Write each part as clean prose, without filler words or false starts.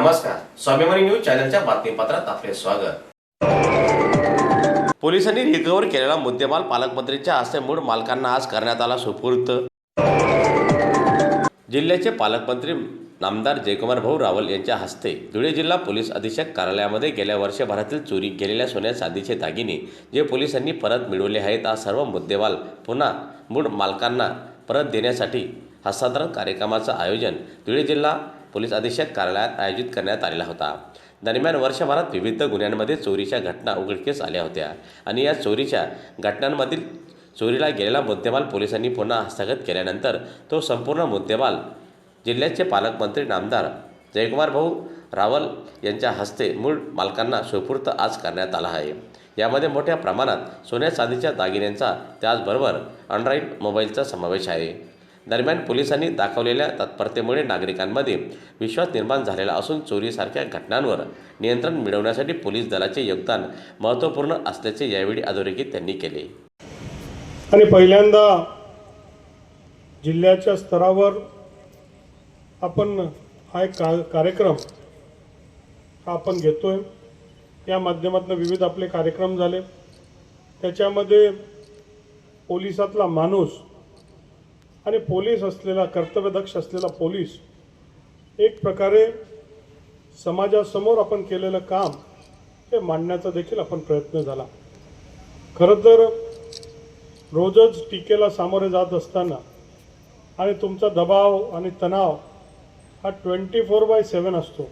नमस्कार, स्वाभिमानी न्यूज चॅनलच्या बातमीपत्रात आपले स्वागत। पोलिसांनी रिकव्हर केलेला मुद्देमाल पालकमंत्रींच्या हस्ते मूळ मालकांना आज करण्यात आला सुपूर्द। जिल्ह्याचे पालकमंत्री नामदार जयकुमार भाऊ रावल यांच्या हस्ते धुळे जिल्हा पोलीस अधीक्षक कार्यालयामध्ये गेल्या वर्षभरातील चोरी गेलेल्या सोन्या चांदीचे दागिने जे पोलिसांनी परत मिळवले आहेत, हा सर्व मुद्देमाल पुन्हा मूळ मालकांना परत देण्यासाठी हस्तांतरण कार्यक्रमाचं आयोजन धुळे जिल्हा पोलीस अधीक्षक कार्यालयात आयोजित करण्यात आलेला होता। दरम्यान वर्षभरात विविध गुन्ह्यांमध्ये चोरीच्या घटना उघडकीस आल्या होत्या आणि या चोरीच्या घटनांमधील चोरीला गेलेला मुद्देमाल पोलिसांनी पुन्हा हस्तगत केल्यानंतर तो संपूर्ण मुद्देमाल जिल्ह्याचे पालकमंत्री नामदार जयकुमार भाऊ रावल यांच्या हस्ते मूळ मालकांना सुपूर्द आज करण्यात आला आहे। यामध्ये मोठ्या प्रमाणात सोन्या चांदीच्या दागिन्यांचा त्याचबरोबर अँड्रॉइड मोबाईलचा समावेश आहे। दरम्यान पोलिसांनी दाखवलेल्या तत्परतेमुळे नागरिकांमध्ये विश्वास निर्माण झालेला असून चोरीसारख्या घटनांवर नियंत्रण मिळवण्यासाठी पोलीस दलाचे योगदान महत्त्वपूर्ण असल्याचे यावेळी अधोरेखित त्यांनी केले। आणि पहिल्यांदा जिल्ह्याच्या स्तरावर आपण हा एक कार्यक्रम आपण घेतोय। या माध्यमातून विविध आपले कार्यक्रम झाले, त्याच्यामध्ये पोलिसातला माणूस आणि पोलीस असलेला कर्तव्यदक्ष असलेला पोलीस एक प्रकारे समाजासमोर आपण केलेलं काम हे मांडण्याचा देखील आपण प्रयत्न झाला। खरं तर रोजच टीकेला सामोरे जात असताना आणि तुमचा दबाव आणि तणाव हा 24/7 असतो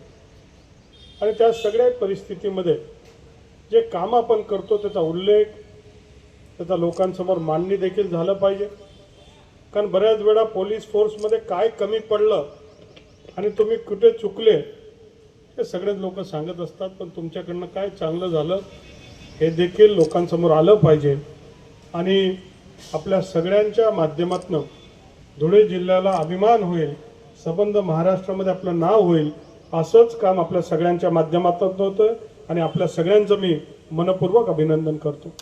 आणि त्या सगळ्या परिस्थितीमध्ये जे काम आपण करतो त्याचा उल्लेख त्याचा लोकांसमोर मांडणी देखील झालं पाहिजे। कारण बऱ्याच वेळा पोलीस फोर्समध्ये काय कमी पडलं आणि तुम्ही कुठे चुकले हे सगळेच लोक सांगत असतात, पण तुमच्याकडनं काय चांगलं झालं हे देखील लोकांसमोर आलं पाहिजे। आणि आपल्या सगळ्यांच्या माध्यमातून धुळे जिल्ह्याला अभिमान होईल, संबंध महाराष्ट्रामध्ये आपलं नाव होईल, असंच काम आपल्या सगळ्यांच्या माध्यमातून होतं आणि आपल्या सगळ्यांचं मी मनपूर्वक अभिनंदन करतो।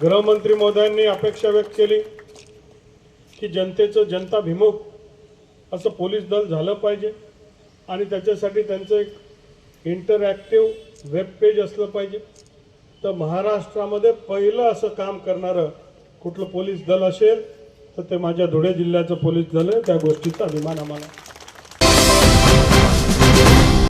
गृहमंत्री महोदयांनी अपेक्षा व्यक्त केली की जनतेचं जनताभिमुख असं पोलीस दल झालं पाहिजे आणि त्याच्यासाठी त्यांचं एक इंटरॅक्टिव्ह वेब पेज असलं पाहिजे। तर महाराष्ट्रामध्ये पहिलं असं काम करणारं कुठलं पोलीस दल असेल तर ते माझ्या धुळे जिल्ह्याचं पोलीस दल आहे। त्या गोष्टीचा अभिमान आम्हाला